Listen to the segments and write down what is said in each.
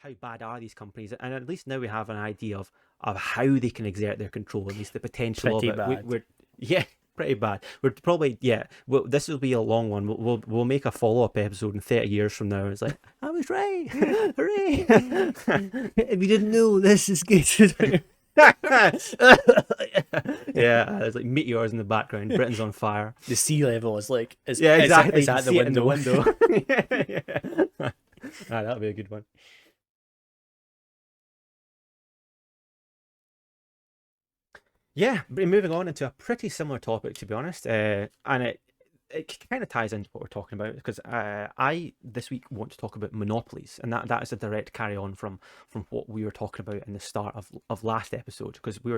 how bad are these companies, and at least now we have an idea of how they can exert their control, at least the potential of Pretty it. bad. We're yeah, pretty bad. We're probably Well, this will be a long one. We'll make a follow-up episode in 30 years from now. It's like I was right, hooray! If you didn't know, this is good. Yeah, there's like meteors in the background. Britain's on fire. The sea level is like Yeah, exactly. is You can at the see it in the window. window. Yeah. That'll be a good one. Yeah, but moving on into a pretty similar topic, to be honest, and it kind of ties into what we're talking about because I this week want to talk about monopolies, and that is a direct carry on from what we were talking about in the start of last episode because when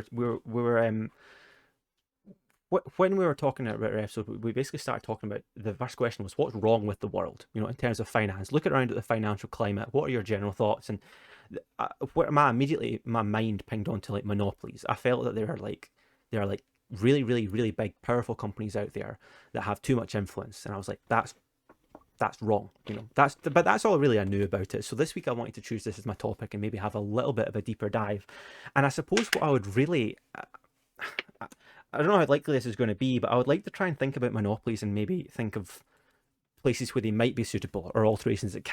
we were talking about our episode, we basically started talking about the first question was what's wrong with the world, in terms of finance. Look around at the financial climate. What are your general thoughts? And what my mind pinged onto like monopolies. I felt that there are like really really really big powerful companies out there that have too much influence, and I was like that's wrong. That's all really I knew about it. So this week I wanted to choose this as my topic and maybe have a little bit of a deeper dive. And I suppose what I would really I don't know how likely this is going to be, but I would like to try and think about monopolies and maybe think of places where they might be suitable or alterations that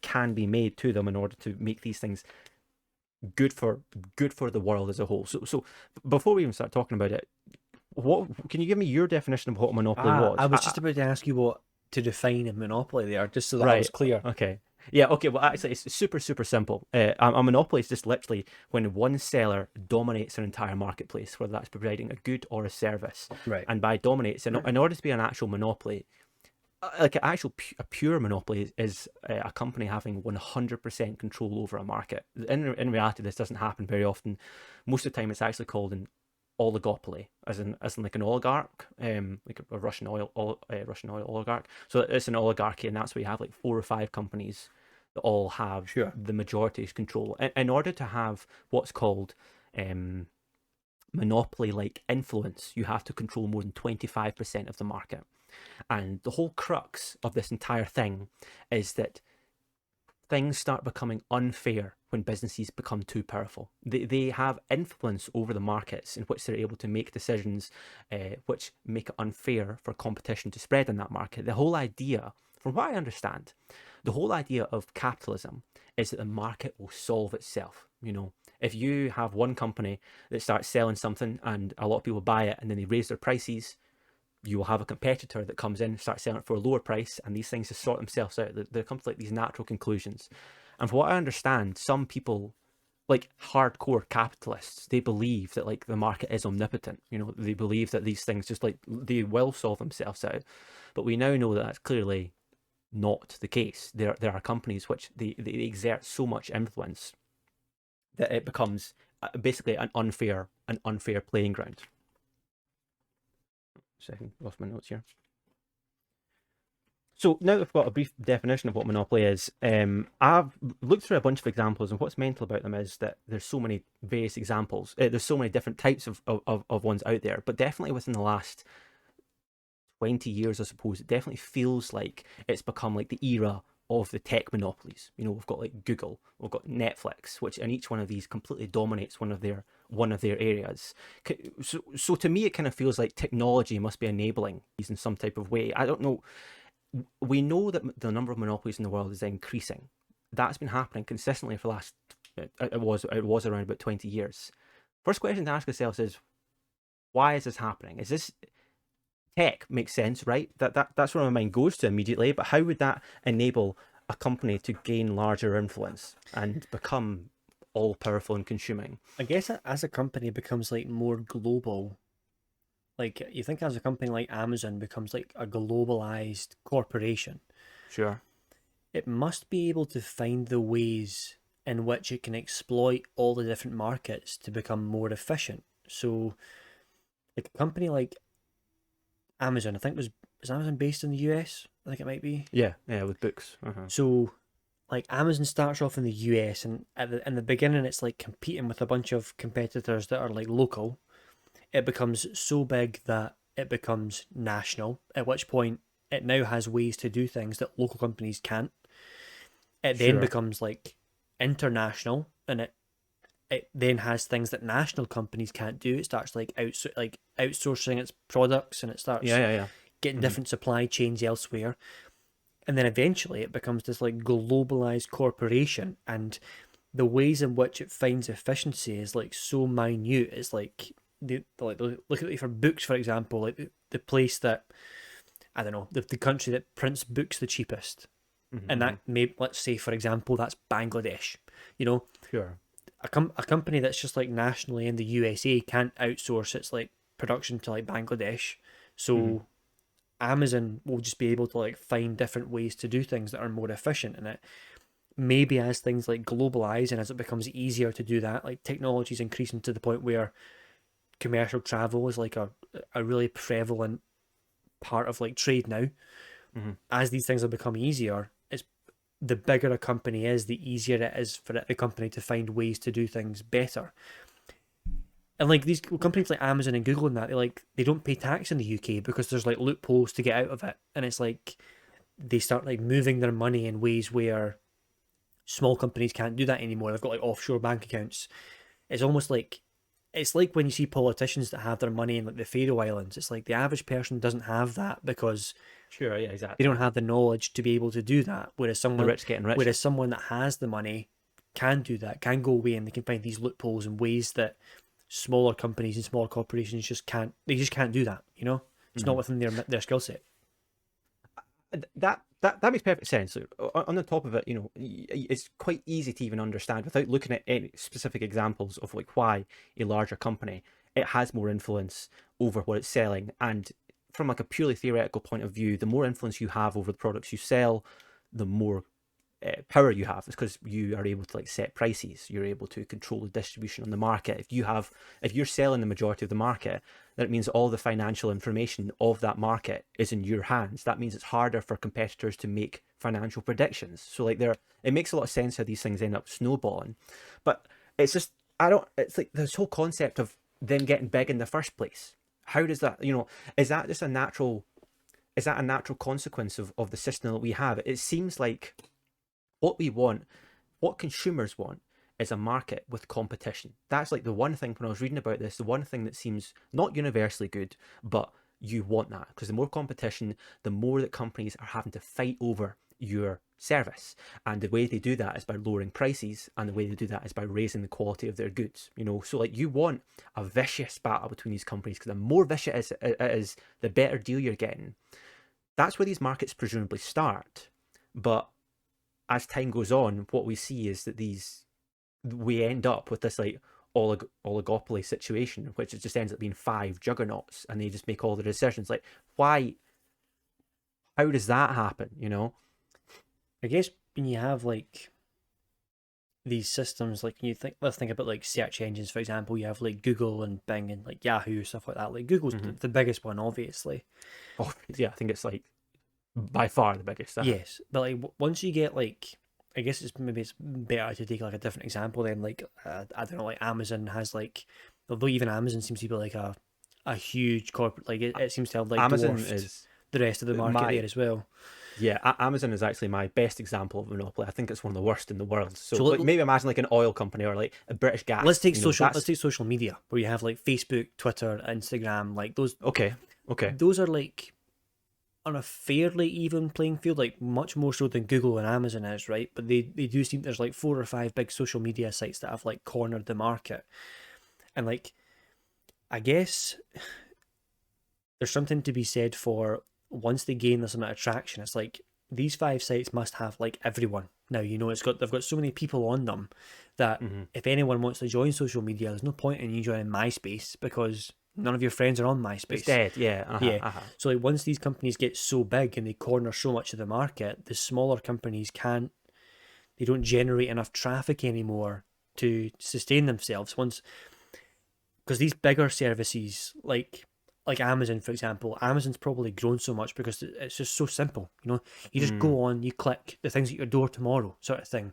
can be made to them in order to make these things good for the world as a whole. So before we even start talking about it, what can you give me your definition of what a monopoly I was? was just about to ask you what to define a monopoly there, just so that I Right. was clear. Okay. Yeah. Okay. Well, actually, it's super, super simple. A monopoly is just literally when one seller dominates an entire marketplace, whether that's providing a good or a service. Right. And by dominates, in order to be an actual monopoly, like a pure monopoly is a company having 100% control over a market. In reality, this doesn't happen very often. Most of the time, it's actually called an oligopoly, as in like an oligarch, like a Russian oil oligarch. So it's an oligarchy, and that's where you have like 4 or 5 companies that all have Sure. the majority's control. In order to have what's called monopoly-like influence, you have to control more than 25% of the market. And the whole crux of this entire thing is that things start becoming unfair when businesses become too powerful. They have influence over the markets in which they're able to make decisions which make it unfair for competition to spread in that market. The whole idea, from what I understand, the whole idea of capitalism is that the market will solve itself. If you have one company that starts selling something and a lot of people buy it and then they raise their prices, you will have a competitor that comes in, starts selling it for a lower price, and these things just sort themselves out. There comes like these natural conclusions. And from what I understand, some people, like hardcore capitalists, they believe that like the market is omnipotent. They believe that these things just like they will solve themselves out. But we now know that that's clearly not the case. There are companies which they exert so much influence that it becomes basically an unfair playing ground. Second, lost my notes here. So now that we've got a brief definition of what monopoly is, I've looked through a bunch of examples, and what's mental about them is that there's so many various examples. There's so many different types of ones out there, but definitely within the last 20 years, I suppose, it definitely feels like it's become like the era of the tech monopolies. We've got like Google, we've got Netflix, which in each one of these completely dominates one of their areas. So to me, it kind of feels like technology must be enabling these in some type of way. I don't know. We know that the number of monopolies in the world is increasing. That's been happening consistently for the last. It was around about 20 years. First question to ask ourselves is, why is this happening? Is this tech makes sense, right? That's where my mind goes to immediately. But how would that enable a company to gain larger influence and become all powerful and consuming? I guess as a company becomes like more global, like you think as a company like Amazon becomes like a globalized corporation, Sure. it must be able to find the ways in which it can exploit all the different markets to become more efficient. So, like a company like Amazon, I think was Amazon based in the US? I think it might be. Yeah, with books. So, like Amazon starts off in the US, and in the beginning, it's like competing with a bunch of competitors that are like local. It becomes so big that it becomes national. At which point, it now has ways to do things that local companies can't. It then Sure. becomes like international, and it then has things that national companies can't do. It starts like outsourcing its products, and it Yeah, starts yeah, yeah. getting Hmm. different supply chains elsewhere. And then eventually it becomes this like globalized corporation, and the ways in which it finds efficiency is like so minute. It's like look at it for books, for example, like the place that, I don't know, the country that prints books the cheapest, and Hmm. that may, let's say for example, that's Bangladesh. You know, Sure. a company that's just like nationally in the USA can't outsource its like production to like Bangladesh, Hmm. so Amazon will just be able to like find different ways to do things that are more efficient in it. Maybe as things like globalize and as it becomes easier to do that, like technology is increasing to the point where commercial travel is like a really prevalent part of like trade now. Hmm. As these things have become easier, it's the bigger a company is, the easier it is for the company to find ways to do things better. And like these companies like Amazon and Google and that, they don't pay tax in the UK because there's like loopholes to get out of it. And it's like they start like moving their money in ways where small companies can't do that anymore. They've got like offshore bank accounts. It's almost like it's like when you see politicians that have their money in like the Faroe Islands. It's like the average person doesn't have that because Sure. Yeah. they don't Exactly. have the knowledge to be able to do that. The rich getting richer. Whereas someone that has the money can do that, can go away and they can find these loopholes and ways that smaller companies and smaller corporations just can't. They just can't do that. You know, it's not Hmm. within their skill set. That makes perfect sense. On the top of it, it's quite easy to even understand without looking at any specific examples of like why a larger company it has more influence over what it's selling. And from like a purely theoretical point of view, the more influence you have over the products you sell, the more power you have. Is because you are able to like set prices. You're able to control the distribution on the market. If you're selling the majority of the market, that means all the financial information of that market is in your hands. That means it's harder for competitors to make financial predictions. So like it makes a lot of sense how these things end up snowballing. But it's just I don't. It's like this whole concept of them getting big in the first place. How does that? Is that just a natural? Is that a natural consequence of the system that we have? It seems like what we want, what consumers want, is a market with competition. That's like the one thing when I was reading about this, the one thing that seems not universally good, but you want that because the more competition, the more that companies are having to fight over your service. And the way they do that is by lowering prices, and the way they do that is by raising the quality of their goods. So like you want a vicious battle between these companies because the more vicious it is, the better deal you're getting. That's where these markets presumably start. But as time goes on, what we see is that we end up with this like oligopoly situation, which it just ends up being five juggernauts, and they just make all the decisions. Like, why? How does that happen? I guess when you have like these systems, like let's think about like search engines, for example. You have like Google and Bing and like Yahoo, stuff like that. Like Google's Mm-hmm. the biggest one, obviously. Oh yeah, I think it's like by far the biggest. Yes, but like once you get like, I guess it's better to take like a different example than like I don't know, like Amazon has like, although even Amazon seems to be like a huge corporate, like it seems to have like Amazon dwarfed is the rest of the market my there as well. yeah. Amazon is actually my best example of a monopoly. I think it's one of the worst in the world. So So like maybe imagine like an oil company or like a British Gas. let's That's take social media where you have like Facebook, Twitter, Instagram, like okay. Okay. those are like on a fairly even playing field, like much more so than Google and Amazon is, right? But they do seem there's like four or five big social media sites that have like cornered the market. And like I guess there's something to be said for once they gain this amount of traction, it's like these five sites must have like everyone. Now, they've got so many people on them that Mm-hmm. if anyone wants to join social media, there's no point in you joining MySpace because none of your friends are on It's MySpace. dead. Yeah. Uh-huh. Yeah. Uh-huh. So like once these companies get so big and they corner so much of the market, the smaller companies they don't generate enough traffic anymore to sustain themselves. Once because these bigger services like Amazon, for example, Amazon's probably grown so much because it's just so simple. You just Mm. go on, you click the things at your door tomorrow, sort of thing.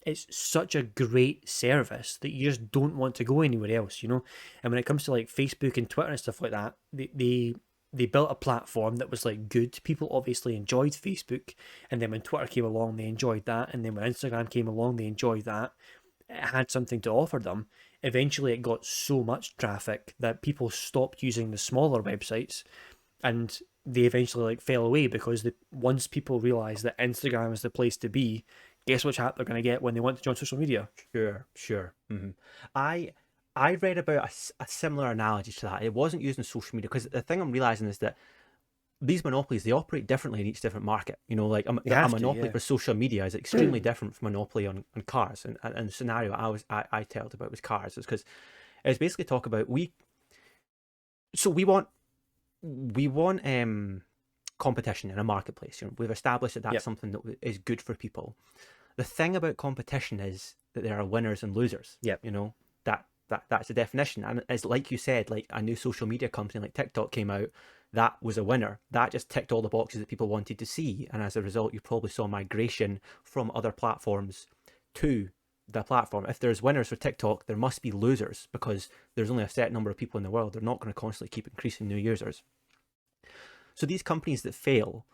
It's such a great service that you just don't want to go anywhere else. And when it comes to like Facebook and Twitter and stuff like that, they they built a platform that was like good. People obviously enjoyed Facebook, and then when Twitter came along, they enjoyed that, and then when Instagram came along, they enjoyed that. It had something to offer them. Eventually, it got so much traffic that people stopped using the smaller websites, and they eventually like fell away because once people realized that Instagram is the place to be, guess which app they're going to get when they want to join social media? Sure, sure. I I read about a similar analogy to that. It wasn't using social media because the thing I'm realizing is that these monopolies, they operate differently in each different market. You know, like They a have to, monopoly yeah. for social media is extremely different from monopoly on cars. And the scenario I told about was cars is because it's basically talk about we want competition in a marketplace. You know, we've established that that's Yep. something that is good for people. The thing about competition is that there are winners and losers. Yep. You know, that's the definition. And it's like you said, like a new social media company like TikTok came out, that was a winner. That just ticked all the boxes that people wanted to see. And as a result, you probably saw migration from other platforms to the platform. If there's winners for TikTok, there must be losers because there's only a set number of people in the world. They're not going to constantly keep increasing new users. So these companies that fail,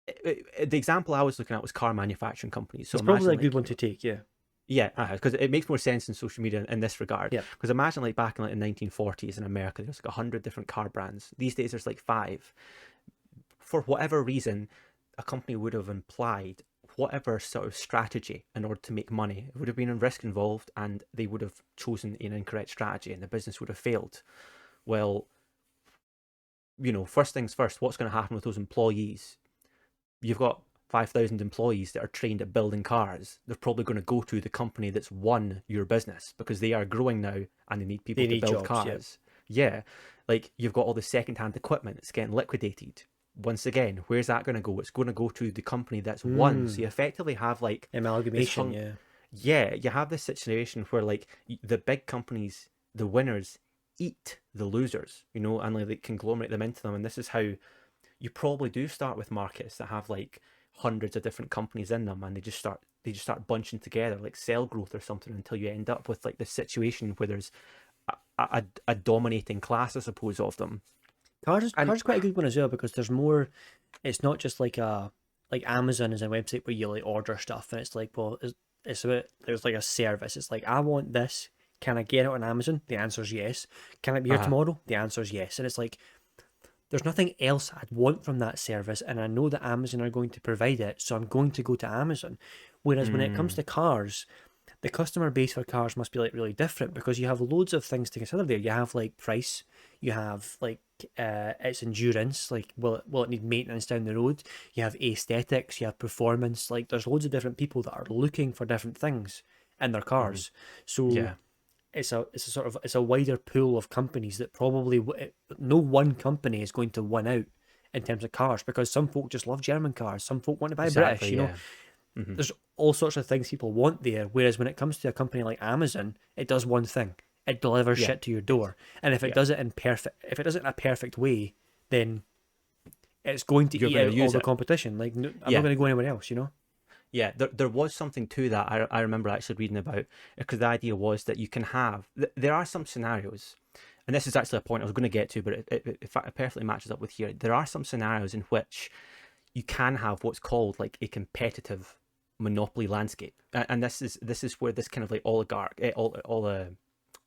the example I was looking at was car manufacturing companies. So It's probably imagine a good like, one to take, yeah. yeah, because it makes more sense in social media in this regard. Yep. Because imagine like back in like the 1940s in America, there's like 100 different car brands. These days there's like five. For whatever reason, a company would have implied whatever sort of strategy in order to make money. It would have been a risk involved, and they would have chosen an incorrect strategy, and the business would have failed. Well, you know, first things first, what's going to happen with those employees? You've got 5,000 employees that are trained at building cars. They're probably going to go to the company that's won your business because they are growing now and they need people They to need build jobs, yeah. cars. Yeah, like you've got all the second-hand equipment that's getting liquidated. Once again, where's that going to go? It's going to go to the company that's won. So you effectively have like this Amalgamation, yeah. yeah, you have this situation where like the big companies, the winners, eat the losers, you know, and like they conglomerate them into them. And this is how you probably do start with markets that have like hundreds of different companies in them, and they just start bunching together like cell growth or something until you end up with like this situation where there's a dominating class, I suppose, of them. And Cars is quite a good one as well because there's more. It's not just like Amazon is a website where you like order stuff and it's like, well, it's about, there's like a service. It's like, I want this. Can I get it on Amazon? The answer is yes. Can it be here uh, tomorrow? The answer is yes. And it's like, there's nothing else I'd want from that service, and I know that Amazon are going to provide it, so I'm going to go to Amazon. Whereas when it comes mm, to cars, the customer base for cars must be like really different because you have loads of things to consider there. You have like price, you have like its endurance, like will it need maintenance down the road? You have aesthetics, you have performance. Like there's loads of different people that are looking for different things in their mhm, cars. So yeah, it's a sort of it's a wider pool of companies that probably no one company is going to win out in terms of cars because some folk just love German cars, some folk want to buy British. exactly, You know, yeah. Hmm. there's all sorts of things people want there. Whereas when it comes to a company like Amazon, it does one thing: it delivers Yeah, shit to your door. And if it yeah, does it if it does it in a perfect way, then it's going to you're eat going to out all use the it. competition. Like I'm not Yeah, going to go anywhere else. You know. yeah, there was something to that. I remember actually reading about because the idea was that you can have there are some scenarios, and this is actually a point I was going to get to, but it perfectly matches up with here. There are some scenarios in which you can have what's called like a competitive monopoly landscape, and this is where this kind of like oligarch, all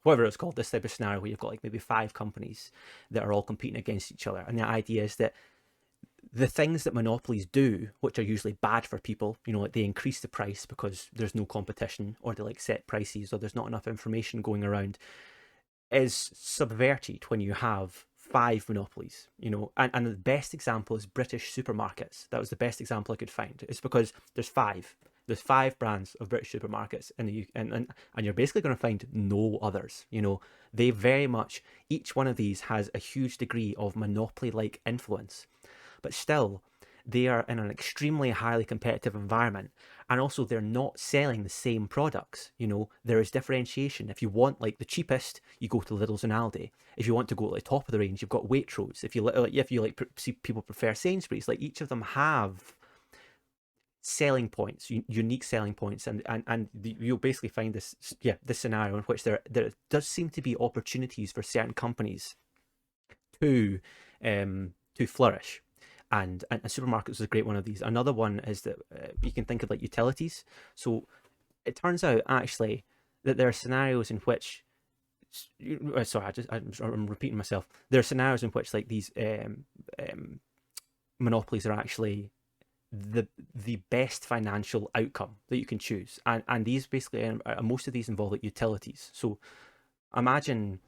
whatever it's called, this type of scenario where you've got like maybe five companies that are all competing against each other, and the idea is that the things that monopolies do, which are usually bad for people, you know, like they increase the price because there's no competition, or they like set prices, or there's not enough information going around, is subverted when you have five monopolies, you know. And the best example is British supermarkets. That was the best example I could find. It's because there's five. There's five brands of British supermarkets in the UK, and you're basically going to find no others. You know, they very much, each one of these has a huge degree of monopoly-like influence, but still they are in an extremely highly competitive environment, and also they're not selling the same products. You know, there is differentiation. If you want like the cheapest, you go to Lidl's and Aldi. If you want to go to the top of the range, you've got Waitrose. If you see people prefer Sainsbury's, like each of them have selling points, unique selling points, and you'll basically find this scenario in which there does seem to be opportunities for certain companies to to flourish. And supermarkets is a great one of these. Another one is that you can think of like utilities. So it turns out actually that there are scenarios in which sorry, I'm repeating myself. There are scenarios in which like these monopolies are actually the best financial outcome that you can choose, and these basically most of these involve like utilities. So imagine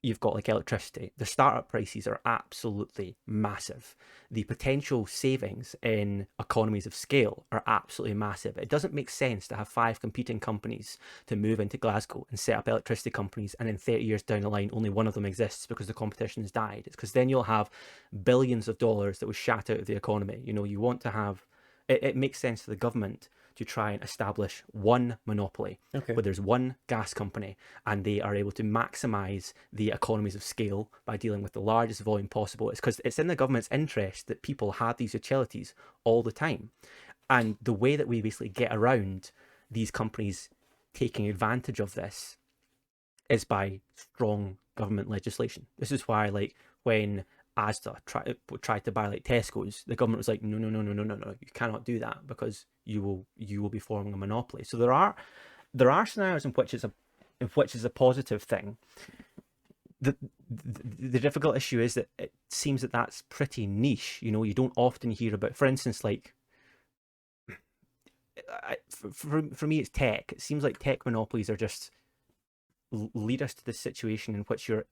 you've got like electricity. The startup prices are absolutely massive. The potential savings in economies of scale are absolutely massive. It doesn't make sense to have 5 competing companies to move into Glasgow and set up electricity companies, and then 30 years down the line, only one of them exists because the competition has died. It's because then you'll have billions of dollars that will shat out of the economy. You want to have it makes sense for the government to try and establish one monopoly Okay. where there's one gas company and they are able to maximize the economies of scale by dealing with the largest volume possible. It's because it's in the government's interest that people have these utilities all the time. And the way that we basically get around these companies taking advantage of this is by strong government legislation. This is why, like, when Asda tried to buy like Tesco's, the government was like, no, no, no, no, no, no, no, you cannot do that because you will be forming a monopoly. So there are scenarios in which is a positive thing. The difficult issue is that it seems that that's pretty niche. You don't often hear about, for instance, like for me, it's tech. It seems like tech monopolies are just lead us to this situation in which you're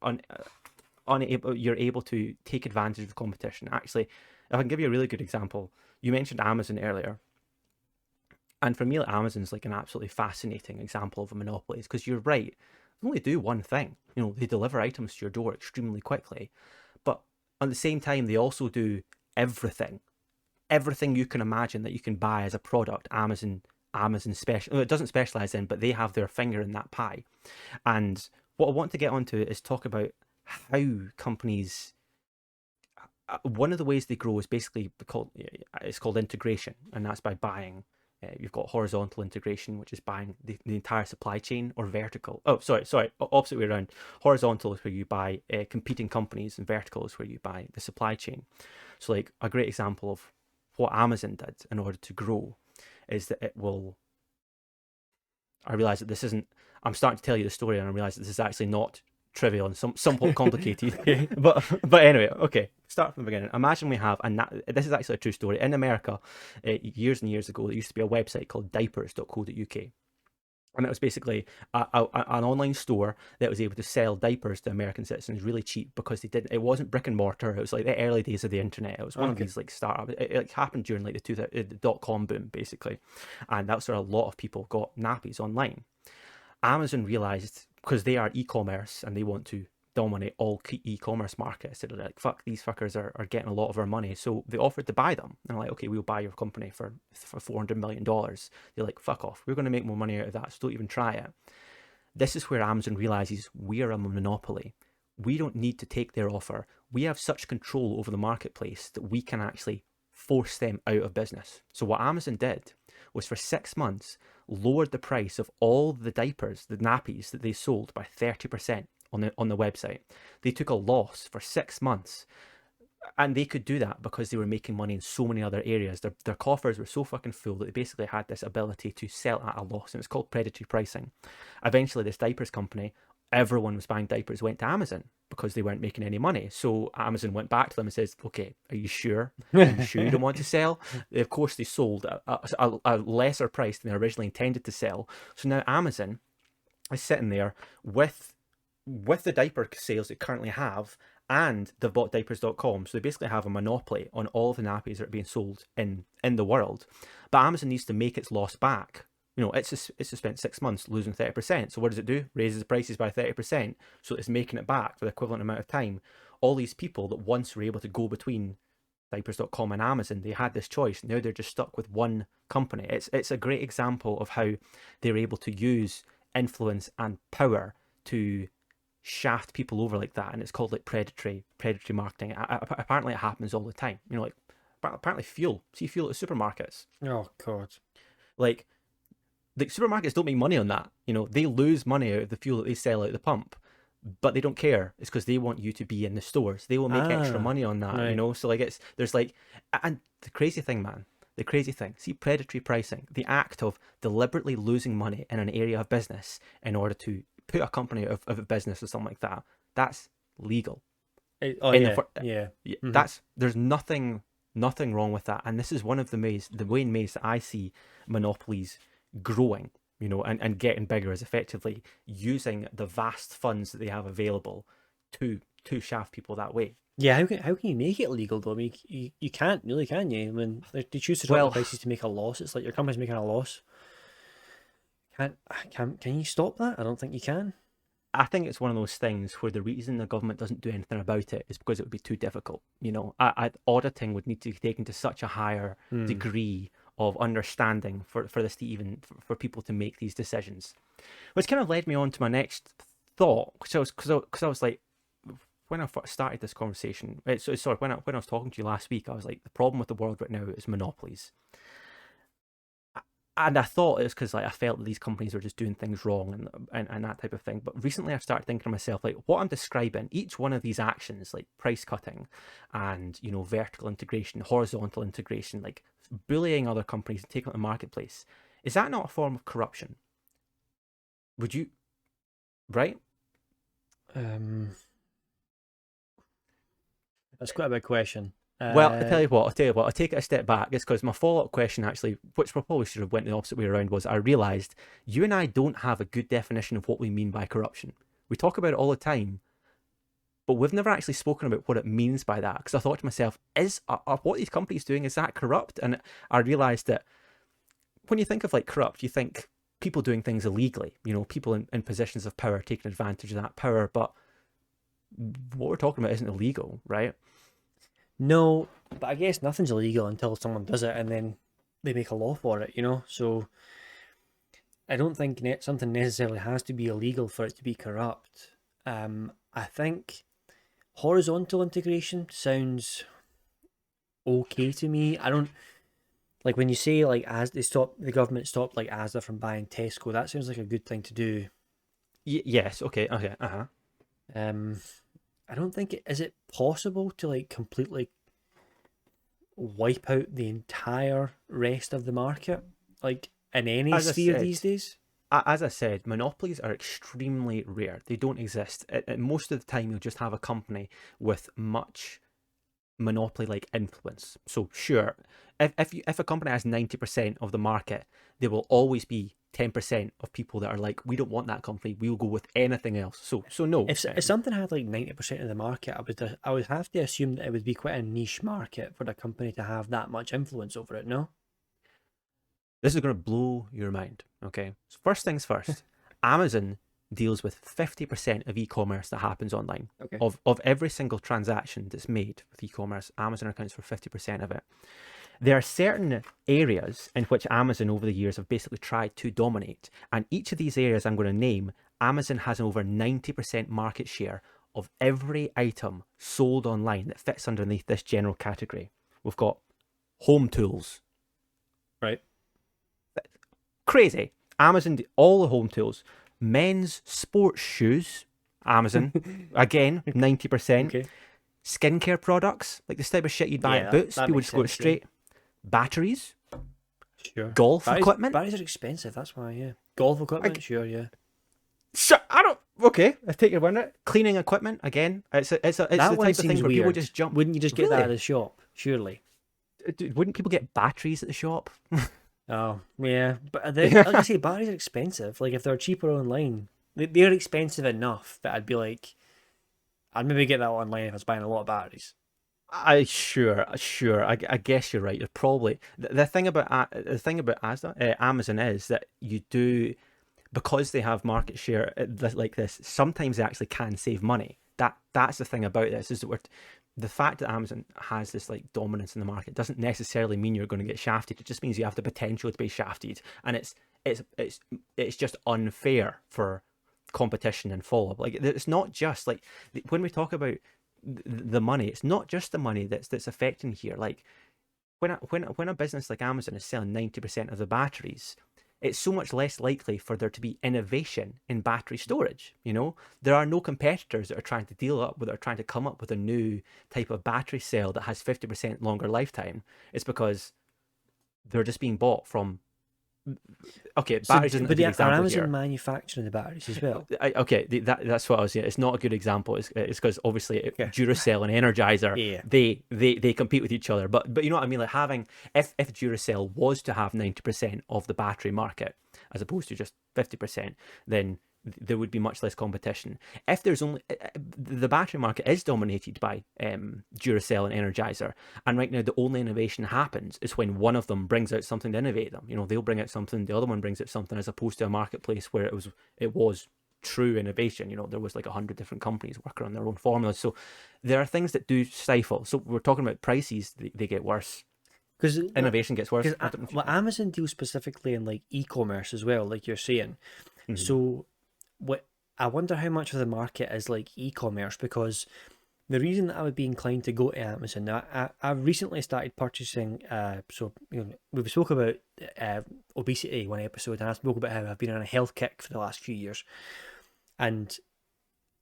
able to take advantage of the competition. Actually, if I can give you a really good example, you mentioned Amazon earlier, and for me, like, Amazon's like an absolutely fascinating example of a monopoly, because you're right, they only do one thing. They deliver items to your door extremely quickly, but at the same time, they also do everything, everything you can imagine that you can buy as a product. Amazon special. It doesn't specialize in, but they have their finger in that pie. And what I want to get onto is talk about how companies. One of the ways they grow is basically called integration, and that's by buying. You've got horizontal integration, which is buying the entire supply chain, or vertical. Oh, sorry, opposite way around. Horizontal is where you buy competing companies, and vertical is where you buy the supply chain. So, like, a great example of what Amazon did in order to grow is that it will. I realize that this isn't. I'm starting to tell you the story, and I realize that this is actually not trivial and somewhat complicated. but anyway, okay. Start from the beginning. Imagine we have, and this is actually a true story. In America, years and years ago, there used to be a website called diapers.co.uk. And it was basically an online store that was able to sell diapers to American citizens really cheap, because they didn't. It wasn't brick and mortar. It was like the early days of the internet. It was one of these like startups. It happened during like the dot-com boom, basically, and that's where a lot of people got nappies online. Amazon realized, because they are e-commerce and they want to dominate all e-commerce markets, they're like, fuck, these fuckers are getting a lot of our money. So they offered to buy them. And they're like, okay, we'll buy your company for $400 million. They're like, fuck off. We're going to make more money out of that, so don't even try it. This is where Amazon realizes we're a monopoly. We don't need to take their offer. We have such control over the marketplace that we can actually force them out of business. So what Amazon did was, for 6 months, lowered the price of all the diapers, the nappies that they sold, by 30% on the website. They took a loss for 6 months, and they could do that because they were making money in so many other areas. Their coffers were so fucking full that they basically had this ability to sell at a loss, and it's called predatory pricing. Eventually, this diapers company, everyone was buying diapers, went to Amazon because they weren't making any money. So Amazon went back to them and says, okay, are you sure? Are you sure you don't want to sell? Of course, they sold a lesser price than they originally intended to sell. So now Amazon is sitting there with the diaper sales they currently have, and they've bought diapers.com. So they basically have a monopoly on all of the nappies that are being sold in the world. But Amazon needs to make its loss back. It's just spent 6 months losing 30%. So what does it do? Raises the prices by 30%. So it's making it back for the equivalent amount of time. All these people that once were able to go between diapers.com and Amazon, they had this choice. Now they're just stuck with one company. It's a great example of how they're able to use influence and power to shaft people over like that. And it's called like predatory marketing. Apparently it happens all the time. Like, apparently fuel at the supermarkets. Oh God. Like, the supermarkets don't make money on that. They lose money out of the fuel that they sell out the pump. but they don't care. It's because they want you to be in the stores. They will make extra Ah, money on that, you right. know. So like there's like, and the crazy thing, man, the crazy thing. See, predatory pricing, the act of deliberately losing money in an area of business in order to put a company of a business or something like that. That's legal. Oh In the yeah, yeah. Hmm. that's there's nothing wrong with that, and this is one of the main ways that I see monopolies growing, you know, and getting bigger is effectively using the vast funds that they have available to shaft people that way. Yeah, how can you make it legal though? I mean, you can't really, can you? When they choose to drop the Well, prices to make a loss, it's like your company's making a loss. Can you stop that? I don't think you can. I think it's one of those things where the reason the government doesn't do anything about it is because it would be too difficult. You know, auditing would need to be taken to such a higher Hmm. degree of understanding for this to even for people to make these decisions. Which kind of led me on to my next thought, because I was like, when I first started this conversation, sorry, when I was talking to you last week, I was like, the problem with the world right now is monopolies, and I thought it was because like I felt that these companies were just doing things wrong and that type of thing. But recently, I've started thinking to myself like, what I'm describing, each one of these actions, like price cutting, and you know, vertical integration, horizontal integration, like bullying other companies and taking out the marketplace, is that not a form of corruption? Would you, right? Um, that's quite a big question. Well, I tell you what, I'll take it a step back. It's because my follow-up question actually, which we probably should have went the opposite way around, was I realised you and I don't have a good definition of what we mean by corruption. We talk about it all the time, but we've never actually spoken about what it means by that. Because I thought to myself, are what these companies doing, is that corrupt? And I realised that when you think of like corrupt, you think people doing things illegally, you know, people in positions of power taking advantage of that power. But what we're talking about isn't illegal, right? No, but I guess nothing's illegal until someone does it and then they make a law for it, you know? So I don't think something necessarily has to be illegal for it to be corrupt. I think horizontal integration sounds okay to me. I don't like when you say like as the government stopped like Asda from buying Tesco. That sounds like a good thing to do. Yes, okay, okay, uh-huh. Um, I don't think is it possible to like completely wipe out the entire rest of the market, like in any As I sphere said, these days. as I said, monopolies are extremely rare. They don't exist. Most of the time, you'll just have a company with much monopoly like influence. So sure, if a company has 90% of the market, there will always be 10% of people that are like, we don't want that company. We will go with anything else. So no. If something had like 90% of the market, I would have to assume that it would be quite a niche market for the company to have that much influence over it. No. This is going to blow your mind. Okay. So first things first, Amazon deals with 50% of e-commerce that happens online. Okay. Of every single transaction that's made with e-commerce, Amazon accounts for 50% of it. There are certain areas in which Amazon over the years have basically tried to dominate. And each of these areas I'm going to name, Amazon has an over 90% market share of every item sold online that fits underneath this general category. We've got home tools. Right. Crazy. Amazon, all the home tools. Men's sports shoes. Amazon, again, 90%. Okay. Skincare products, like this type of shit you'd buy Yeah, at that, Boots, that people makes just go sense. Yeah. straight. Batteries, Sure. golf Batteries equipment. batteries are expensive. That's why. Yeah. Golf equipment. Sure. Yeah. I don't. Okay, I take your word on it. Cleaning equipment again. It's That the one type of thing seems where people weird. just jump. Wouldn't you just get that at Really? the shop? Surely. Wouldn't people get batteries at the shop? Oh, yeah. But like I Yeah. say, batteries are expensive. Like if they're cheaper online, they're expensive enough that I'd be like, I'd maybe get that online if I was buying a lot of batteries. I sure. I guess you're right. You're probably the thing about Amazon is that you do, because they have market share like this. Sometimes they actually can save money. That's the thing about this, is that the fact that Amazon has this like dominance in the market doesn't necessarily mean you're going to get shafted. It just means you have the potential to be shafted, and it's just unfair for competition and follow up. Like it's not just like when we talk about the money, it's not just the money that's affecting here. Like when a business like Amazon is selling 90% of the batteries, it's so much less likely for there to be innovation in battery storage. There are no competitors that are trying to trying to come up with a new type of battery cell that has 50% longer lifetime. It's because they're just being bought from. Okay, So, batteries isn't a but good are example Amazon here. manufacturing the batteries as well? Okay, that's what I was saying. It's not a good example. It's because obviously Yeah, Duracell and Energizer, yeah. they compete with each other. But you know what I mean? Like having, if Duracell was to have 90% of the battery market as opposed to just 50%, then there would be much less competition. If there's only the battery market is dominated by Duracell and Energizer, and right now the only innovation happens is when one of them brings out something to innovate them. They'll bring out something, the other one brings out something, as opposed to a marketplace where it was true innovation. There was like 100 different companies working on their own formulas. So there are things that do stifle. So we're talking about prices; they get worse. Because Innovation gets worse. because I don't know if well, Amazon deals specifically in like e-commerce as well, like you're saying. Mhm. So what I wonder how much of the market is like e-commerce, because the reason that I would be inclined to go to Amazon now, I've recently started purchasing. So we spoke about obesity one episode, and I spoke about how I've been on a health kick for the last few years, and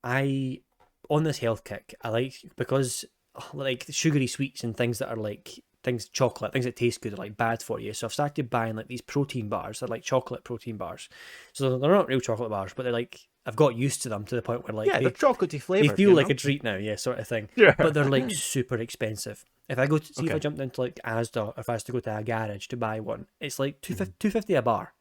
I on this health kick, I like because like sugary sweets and things that are like things chocolate, things that taste good are like bad for you. So I've started buying like these protein bars. They're like chocolate protein bars. So they're not real chocolate bars, but they're like I've got used to them to the point where like Yeah, they're chocolatey they flavored. feel like a treat now, yeah, sort of thing. But Sure. they're like super expensive. If I go to see if I Okay. jumped into like Asda, or if I was to go to a garage to buy one, it's like Hmm. 250 a bar,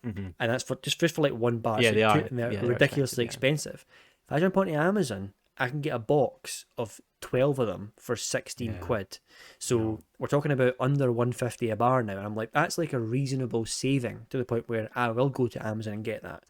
Hmm. and that's for just for like one bar. Yeah, So they two, are. and they're Yeah, they're expensive. ridiculously Yeah. expensive. If I jump onto Amazon, I can get a box of 12 of them for 16 Yeah. quid. So No. we're talking about under 150 a bar now, and I'm like, that's like a reasonable saving to the point where I will go to Amazon and get that.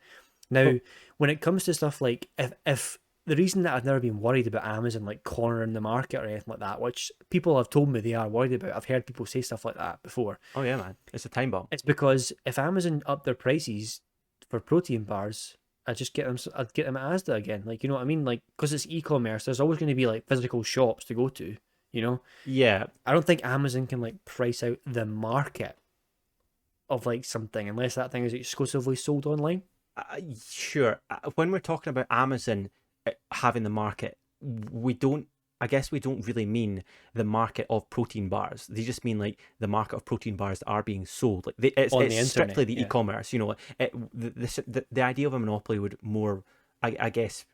Now, Well, when it comes to stuff like if the reason that I've never been worried about Amazon like cornering the market or anything like that, which people have told me they are worried about, I've heard people say stuff like that before. oh yeah, man, it's a time bomb. It's because if Amazon up their prices for protein bars, I'd get them at Asda again. Like, you know what I mean? Like, because it's e-commerce, there's always going to be like physical shops to go to. You know, Yeah. I don't think Amazon can like price out the market of like something unless that thing is exclusively sold online. Sure. When we're talking about Amazon having the market, we don't. I guess we don't really mean the market of protein bars. They just mean like the market of protein bars that are being sold. Like On it's the strictly internet, the yeah. e-commerce. The idea of a monopoly would more, I guess,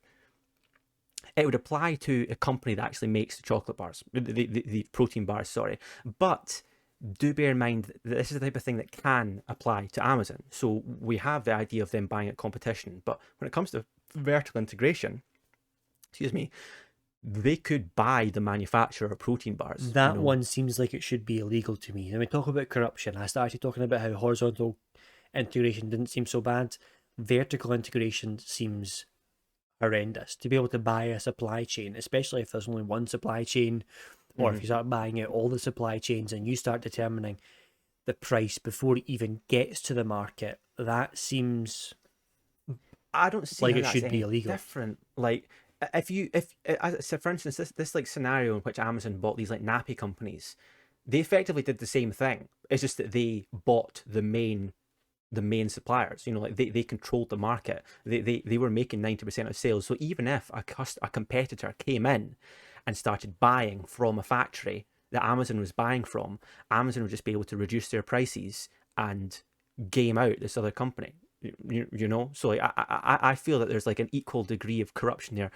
it would apply to a company that actually makes the chocolate bars, the protein bars. Sorry, but do bear in mind that this is the type of thing that can apply to Amazon. So we have the idea of them buying at competition, but when it comes to vertical integration, excuse me, they could buy the manufacturer of protein bars. That one seems like it should be illegal to me. When we talk about corruption, I started talking about how horizontal integration didn't seem so bad. Vertical integration seems horrendous. To be able to buy a supply chain, especially if there's only one supply chain, or Mm-hmm. if you start buying out all the supply chains and you start determining the price before it even gets to the market, that seems I don't see like how it that's should be any illegal. different. Like if so for instance, this like scenario in which Amazon bought these like nappy companies, they effectively did the same thing. It's just that they bought the main suppliers. Like they controlled the market. They were making 90% of sales. So even if a competitor came in and started buying from a factory that Amazon was buying from, Amazon would just be able to reduce their prices and game out this other company. So like, I feel that there's like an equal degree of corruption there.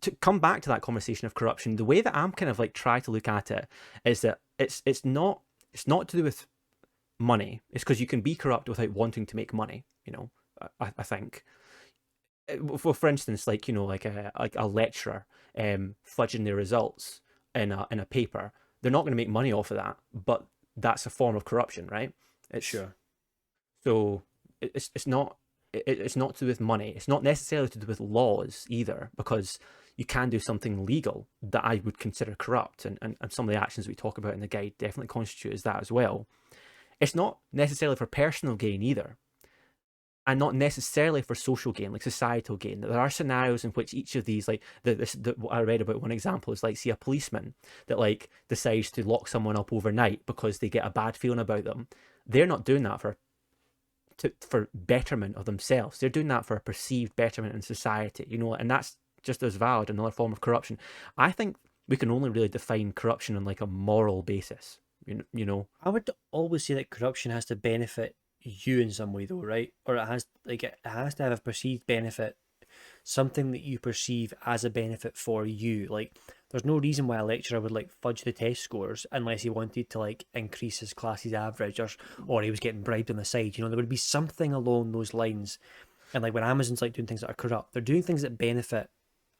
To come back to that conversation of corruption, the way that I'm kind of like try to look at it is that it's not to do with money. It's because you can be corrupt without wanting to make money. I think. For instance, like like a lecturer fudging their results in a paper, they're not going to make money off of that, but that's a form of corruption, right? It's Sure. so it's not to do with money. It's not necessarily to do with laws either, because you can do something legal that I would consider corrupt, and some of the actions we talk about in the guide definitely constitute as that as well. It's not necessarily for personal gain either, and not necessarily for social gain, like societal gain. There are scenarios in which each of these, like what I read about, one example is like, see, a policeman that like decides to lock someone up overnight because they get a bad feeling about them. They're not doing that for for betterment of themselves. They're doing that for a perceived betterment in society, and that's just as valid, another form of corruption. I think we can only really define corruption on like a moral basis. I would always say that corruption has to benefit you in some way, though, right? Or it has to have a perceived benefit, something that you perceive as a benefit for you. Like, there's no reason why a lecturer would like fudge the test scores unless he wanted to like increase his class's average, or he was getting bribed on the side. There would be something along those lines. And like when Amazon's like doing things that are corrupt, they're doing things that benefit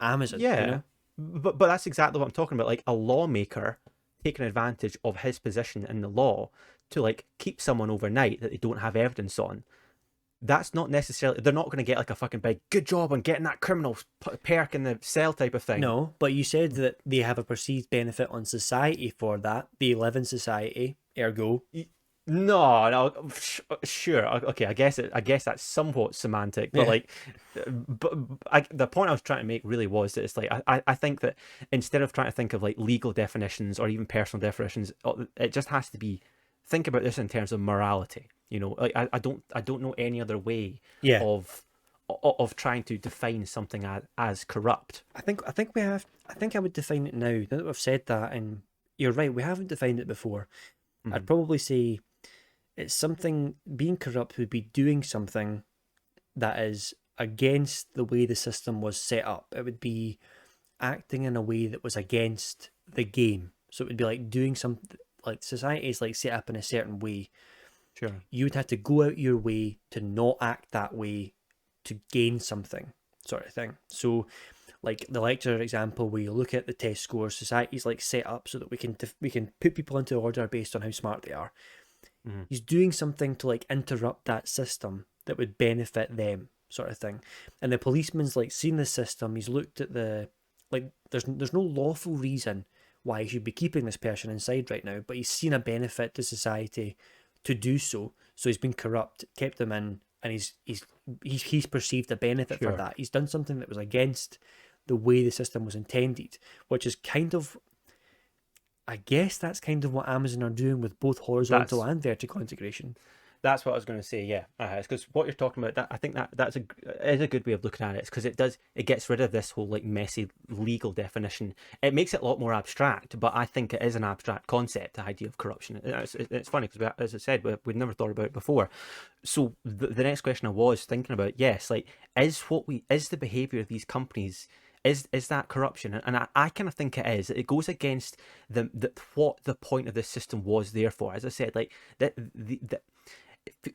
Amazon. Yeah, but that's exactly what I'm talking about. Like a lawmaker taking advantage of his position in the law to like keep someone overnight that they don't have evidence on. That's not necessarily, they're not going to get like a fucking big good job on getting that criminal perk in the cell type of thing. No, but you said that they have a perceived benefit on society for that. They live in society, ergo. No, sure, okay. I guess that's somewhat semantic, but Yeah. like, the point I was trying to make really was that it's like I think that instead of trying to think of like legal definitions or even personal definitions, it just has to be, think about this in terms of morality. Like I don't know any other way Yeah. of trying to define something as corrupt. I think I would define it now that we've said that, and you're right, we haven't defined it before. I'd Mhm. probably say it's something, being corrupt would be doing something that is against the way the system was set up. It would be acting in a way that was against the game. So it would be like doing something, like society is like set up in a certain way. Sure. You would have to go out your way to not act that way to gain something, sort of thing. So like the lecturer example where you look at the test scores, society's like set up so that we can put people into order based on how smart they are. Mhm. He's doing something to like interrupt that system that would benefit them, sort of thing. And the policeman's like seen the system, he's looked at the, like there's no lawful reason why he should be keeping this person inside right now, but he's seen a benefit to society to do so. So he's been corrupt, kept them in, and he's perceived a benefit for Sure. that. He's done something that was against the way the system was intended, which is kind of, I guess that's kind of what Amazon are doing with both horizontal That's and vertical integration. That's what I was going to say. Yeah, it's because what you're talking about. That I think that's is a good way of looking at it. It's because it gets rid of this whole like messy legal definition. It makes it a lot more abstract, but I think it is an abstract concept. The idea of corruption. It's funny because, as I said, we'd never thought about it before. So the next question I was thinking about, yes, like is the behavior of these companies. Is that corruption? And I kind of think it is. It goes against what the point of this system was there for. As I said, like that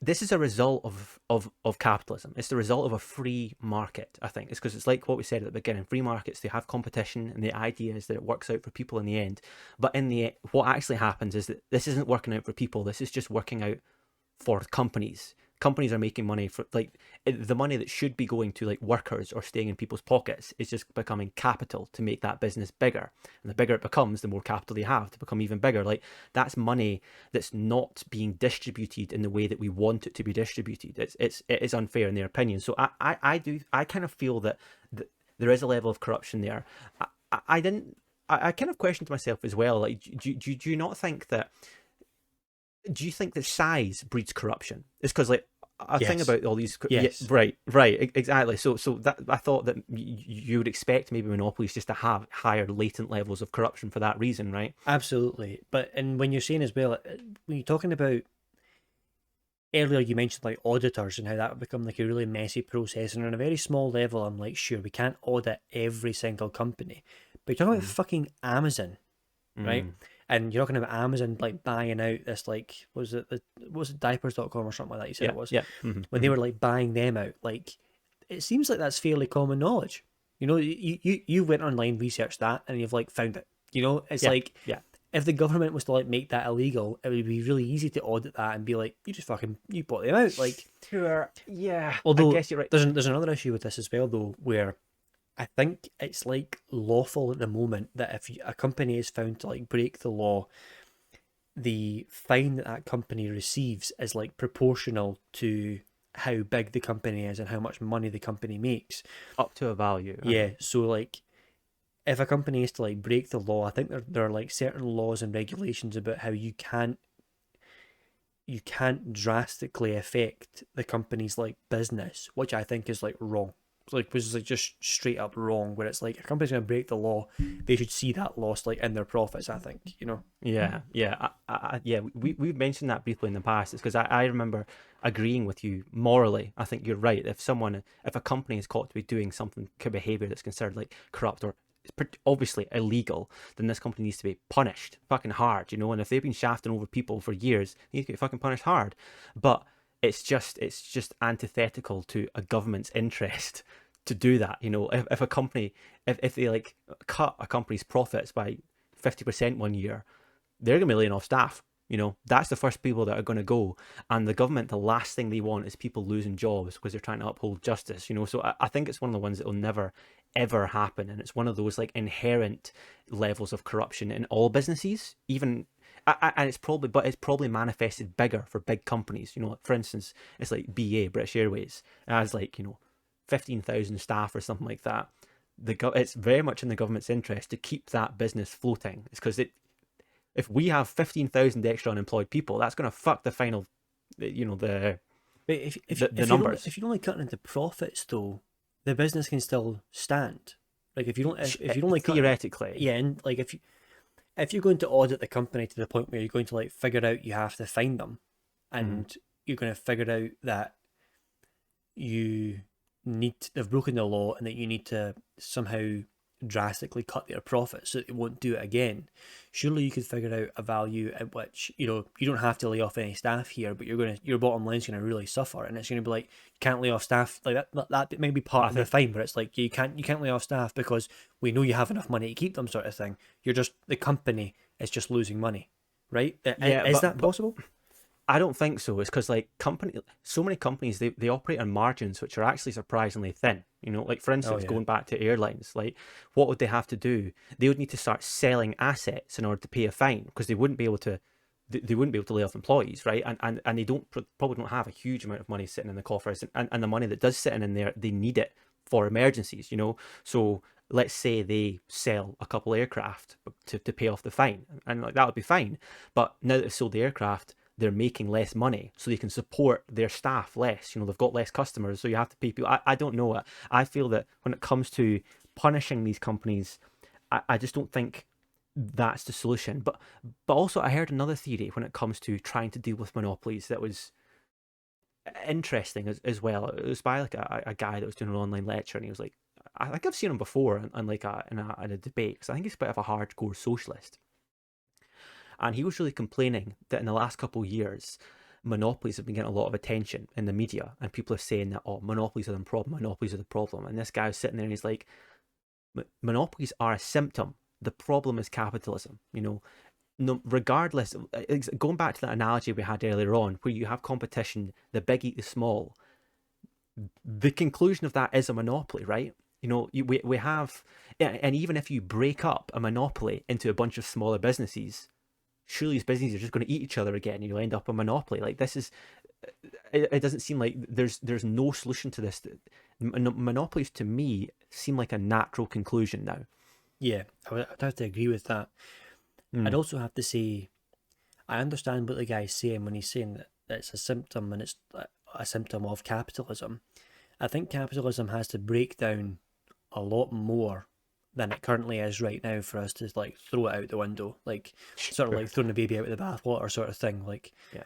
this is a result of capitalism. It's the result of a free market, I think. It's because it's like what we said at the beginning. Free markets, they have competition, and the idea is that it works out for people in the end. But what actually happens is that this isn't working out for people. This is just working out for companies. Companies are making money for like the money that should be going to like workers or staying in people's pockets is just becoming capital to make that business bigger. And the bigger it becomes, the more capital they have to become even bigger. Like that's money that's not being distributed in the way that we want it to be distributed. It is unfair in their opinion. So I kind of feel that there is a level of corruption there. I kind of questioned myself as well. Like, do you not think that? Do you think that size breeds corruption? It's because like a thing Yes. about all these, yeah, Yes. right, exactly. So that I thought that you would expect maybe monopolies just to have higher latent levels of corruption for that reason, right? Absolutely. But and when you're saying as well, when you're talking about earlier, you mentioned like auditors and how that would become like a really messy process. And on a very small level, I'm like, sure, we can't audit every single company. But you're talking about Mm, fucking Amazon, right? mm, And you're talking about Amazon like buying out this like was it diapers.com or something like that you said yeah, it was, yeah, when they were like buying them out, like it seems like that's fairly common knowledge. You went online, researched that, and you've like found it. It's yeah, like yeah. if the government was to like make that illegal, it would be really easy to audit that and be like, you just fucking you bought them out. Like, Sure, yeah. I although guess you're right. there's another issue with this as well though, where I think it's like lawful at the moment that if a company is found to like break the law, the fine that that company receives is like proportional to how big the company is and how much money the company makes. Up to a value. Yeah, so like if a company is to like break the law, I think there are like certain laws and regulations about how you can't you can't drastically affect the company's like business, which I think is like wrong. It's like was like just straight up wrong. Where it's like a company's gonna break the law, they should see that loss like in their profits. I think Yeah, yeah, yeah. We mentioned that briefly in the past. It's because I remember agreeing with you morally. I think you're right. If a company is caught to be doing something behavior that's considered like corrupt or obviously illegal, then this company needs to be punished fucking hard, you know. And if they've been shafting over people for years, they need to get fucking punished hard. But it's just antithetical to a government's interest to do that. You know, if a company if they like cut a company's profits by 50% one year, they're going to be laying off staff. You know, that's the first people that are going to go. And the government, the last thing they want is people losing jobs because they're trying to uphold justice, you know. So I think it's one of the ones that will never, ever happen. And it's one of those like inherent levels of corruption in all businesses, even. And it's probably manifested bigger for big companies. You know, for instance, it's like BA, British Airways, it has like, 15,000 staff or something like that. It's very much in the government's interest to keep that business floating. It's because if we have 15,000 extra unemployed people, that's going to fuck the final, the But if the you're only numbers. if you're only cutting into profits though, the business can still stand. Like if you don't if you're only cutting, Theoretically. yeah, and like if you're going to audit the company to the point where you're going to like figure out you have to find them, Mhm. and you're going to figure out that you they've broken the law and that you need to somehow drastically cut their profits so that they won't do it again. Surely you could figure out a value at which you don't have to lay off any staff here, but your bottom line's going to really suffer, and it's going to be like you can't lay off staff like that. That may be part I of the think, fine, but it's like you can't lay off staff because we know you have enough money to keep them, sort of thing. You're just the company is just losing money, right? yeah, Is that but possible? I don't think so. It's because like so many companies they operate on margins which are actually surprisingly thin. You know, like for Oh instance, yeah. going back to airlines, like what would they have to do? They would need to start selling assets in order to pay a fine because they wouldn't be able to. They wouldn't be able to lay off employees, right? And they probably don't have a huge amount of money sitting in the coffers, and the money that does sit in there, they need it for emergencies, you know. So let's say they sell a couple aircraft to pay off the fine, and like that would be fine. But now that they've sold the aircraft, they're making less money, so they can support their staff less. You know, they've got less customers, so you have to pay people. I don't know it. I feel that when it comes to punishing these companies, I just don't think that's the solution. But also, I heard another theory when it comes to trying to deal with monopolies that was interesting as well. It was by like a guy that was doing an online lecture, and he was like, I think I've seen him before in like in a debate because I think he's a bit of a hardcore socialist, and he was really complaining that in the last couple of years, monopolies have been getting a lot of attention in the media, and people are saying that monopolies are the problem, monopolies are the problem, and this guy was sitting there and he's like, monopolies are a symptom. The problem is capitalism. You know, no, regardless, going back to that analogy we had earlier on, where you have competition, the big eat the small. The conclusion of that is a monopoly, right? You know, we have, yeah, and even if you break up a monopoly into a bunch of smaller businesses, surely these businesses are just going to eat each other again, and you'll end up a monopoly. Like this is, it doesn't seem like there's no solution to this. Monopolies to me seem like a natural conclusion now. Yeah, I'd have to agree with that. I'd Mm. also have to say I understand what the guy's saying when he's saying that it's a symptom and it's a symptom of capitalism. I think capitalism has to break down a lot more than it currently is right now for us to like throw it out the window, like sort of Sure. like throwing the baby out with the bathwater sort of thing. Like Yeah.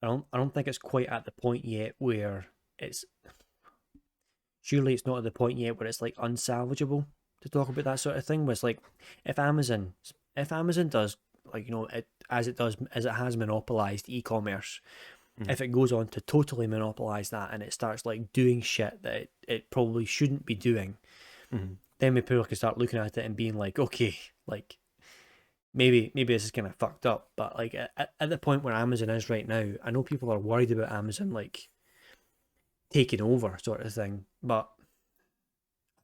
I don't think it's quite at the point yet where it's surely it's not at the point yet where it's like unsalvageable to talk about that sort of thing. Where it's like if Amazon if Amazon does like as it has monopolized e-commerce, Mm. if it goes on to totally monopolize that and it starts like doing shit that it probably shouldn't be doing, Mm. then people can start looking at it and being like, okay, like maybe this is kind of fucked up. But like at the point where Amazon is right now, I know people are worried about Amazon like taking over sort of thing, but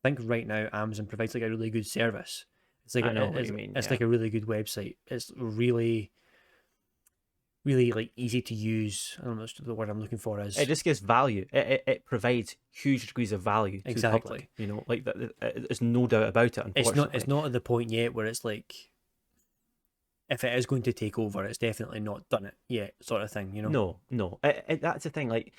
I think right now Amazon provides like a really good service. It's like I know what you mean. it's Yeah. like a really good website. It's really like easy to use. I don't know what the word I'm looking for It is. just gives value. It provides huge degrees of value to the public. Exactly. You know, like that. There's no doubt about it. It's Unfortunately, not at the point yet where it's like if it is going to take over, it's definitely not done it yet, sort of thing, you know? No, no. That's the thing. Like,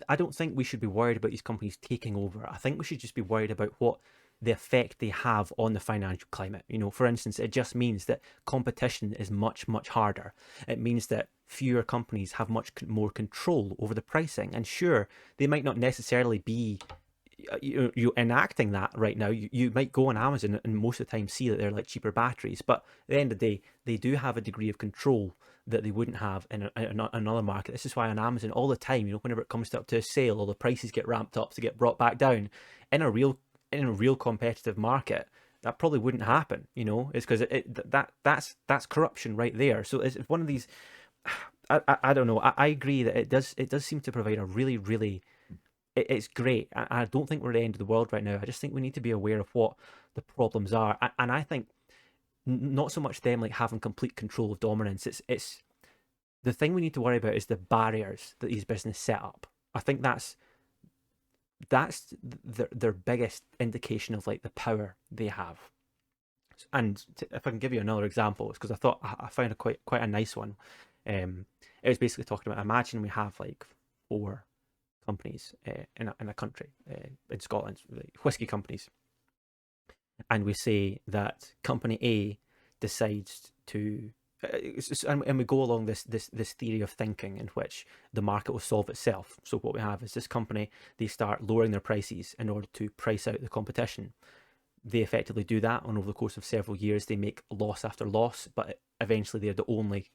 I don't think we should be worried about these companies taking over. I think we should just be worried about what the effect they have on the financial climate. You know, for instance, it just means that competition is much, much harder. It means that fewer companies have much more control over the pricing. And sure, they might not necessarily be you enacting that right now. You might go on Amazon and most of the time see that they're like cheaper batteries, but at the end of the day, they do have a degree of control that they wouldn't have in another market. This is why on Amazon all the time, you know, whenever it comes up to a sale, all the prices get ramped up to get brought back down. In a real competitive market, that probably wouldn't happen. You know, it's because that's corruption right there. So it's one of these. I don't know. I agree that it does seem to provide a really it's great. I don't think we're at the end of the world right now. I just think we need to be aware of what the problems are, and I think not so much them like having complete control of dominance. It's the thing we need to worry about is the barriers that these businesses set up. I think that's their biggest indication of like the power they have. And if I can give you another example, it's because I thought I found a quite a nice one. It was basically talking about, imagine we have like four companies in a country in Scotland, like whiskey companies, and we say that company A decides to and we go along this theory of thinking in which the market will solve itself. So what we have is this company, they start lowering their prices in order to price out the competition. They effectively do that, and over the course of several years they make loss after loss, but eventually they're the only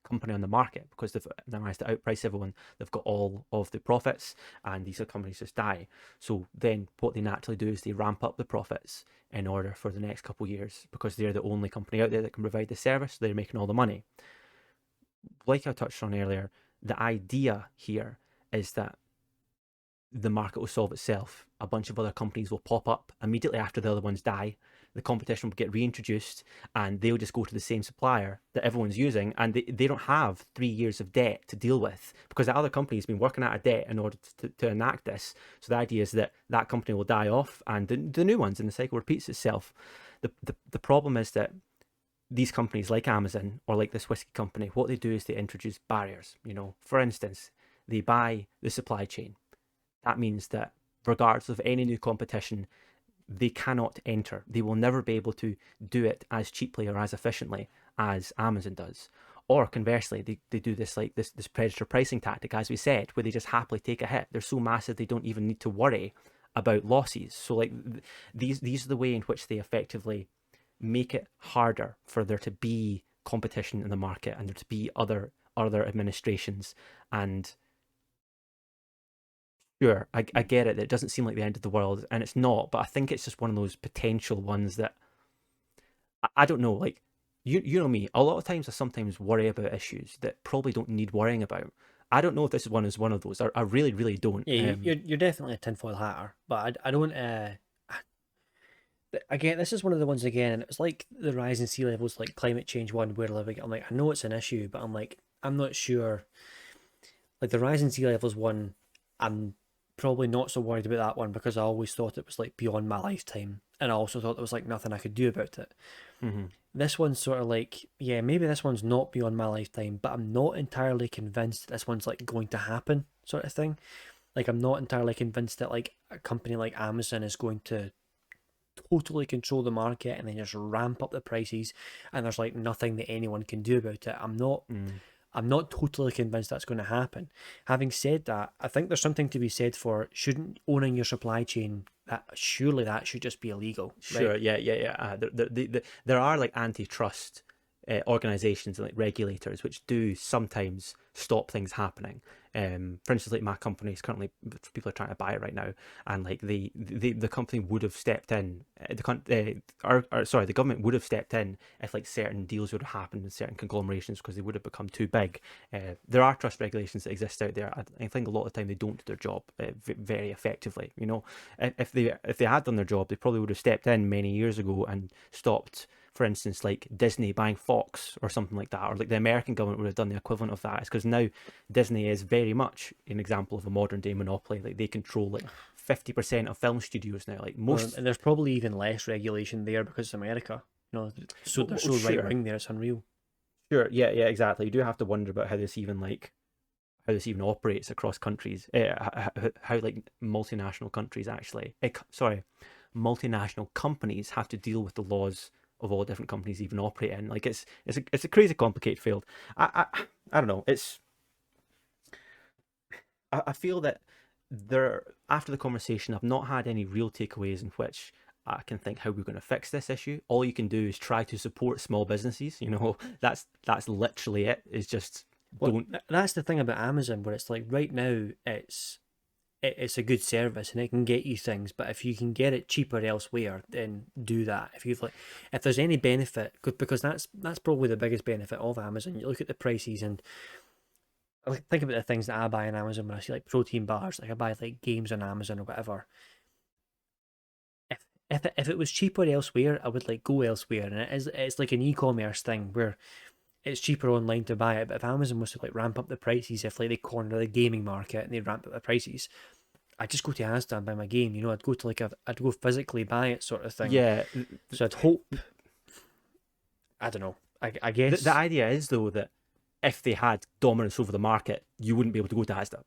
company on the market because they managed to outprice everyone. They've got all of the profits, and these companies just die. So then, what they naturally do is they ramp up the profits in order for the next couple of years because they're the only company out there that can provide the service. So they're making all the money. Like I touched on earlier, the idea here is that the market will solve itself. A bunch of other companies will pop up immediately after the other ones die. The competition will get reintroduced, and they'll just go to the same supplier that everyone's using, and they don't have 3 years of debt to deal with because that other company has been working out of debt in order to enact this. So the idea is that that company will die off, and the new ones, and the cycle repeats itself. The problem is that these companies like Amazon or like this whiskey company, what they do is they introduce barriers. You know, for instance, they buy the supply chain. That means that regardless of any new competition, they cannot enter. They will never be able to do it as cheaply or as efficiently as Amazon does. Or conversely, they do this predator pricing tactic, as we said, where they just happily take a hit. They're so massive they don't even need to worry about losses. So like these are the way in which they effectively make it harder for there to be competition in the market and there to be other administrations. And sure, I get it. It doesn't seem like the end of the world, and it's not. But I think it's just one of those potential ones that I don't know. Like you know me. A lot of times, I sometimes worry about issues that probably don't need worrying about. I don't know if this is one of those. I really don't. Yeah, you're definitely a tinfoil hatter, but I don't. Again, this is one of the ones again, and it's like the rise in sea levels, like climate change one, where like I'm like I know it's an issue, but I'm like I'm not sure. Like the rise in sea levels one, I'm probably not so worried about that one because I always thought it was like beyond my lifetime, and I also thought there was like nothing I could do about it. Mm-hmm. This one's sort of like, yeah, maybe this one's not beyond my lifetime, but I'm not entirely convinced that this one's like going to happen, sort of thing. Like I'm not entirely convinced that like a company like Amazon is going to totally control the market and then just ramp up the prices and there's like nothing that anyone can do about it. Mm. I'm not totally convinced that's going to happen. Having said that, I think there's something to be said for shouldn't owning your supply chain, that surely that should just be illegal, right? Sure, yeah. There are like antitrust organizations and like regulators which do sometimes stop things happening. For instance, like my company is currently people are trying to buy it right now, and like the company would have stepped in. The government would have stepped in if like certain deals would have happened in certain conglomerations because they would have become too big. There are trust regulations that exist out there. I think a lot of the time they don't do their job very effectively. You know, if they had done their job, they probably would have stepped in many years ago and stopped, for instance, like Disney buying Fox or something like that, or like the American government would have done the equivalent of that. It's because now Disney is very much an example of a modern day monopoly. Like they control like 50% of film studios now. Like Well, most, and there's probably even less regulation there because it's America. So they're so right Sure, wing there, it's unreal. sure, yeah, yeah, exactly. You do have to wonder about how this even operates across countries. How like multinational countries actually, sorry, multinational companies have to deal with the laws of all different companies even operate in. Like it's a crazy complicated field. I don't know. I feel that there after the conversation, I've not had any real takeaways in which I can think how we're going to fix this issue. All you can do is try to support small businesses. That's literally it. Is just Well, don't. that's the thing about Amazon, where it's like right now it's a good service and it can get you things, but if you can get it cheaper elsewhere, then do that. If there's any benefit, because that's probably the biggest benefit of Amazon. You look at the prices and like think about the things that I buy on Amazon when I see like protein bars, like I buy like games on Amazon or whatever. If it was cheaper elsewhere, I would like go elsewhere, and it's like an e-commerce thing where it's cheaper online to buy it. But if Amazon was to like ramp up the prices, if like they corner the gaming market and they ramp up the prices, I'd just go to Asda and buy my game. I'd go to I'd go physically buy it, sort of thing. Yeah, So I'd hope. I don't know. I the guess. idea is though that if they had dominance over the market, you wouldn't be able to go to Asda.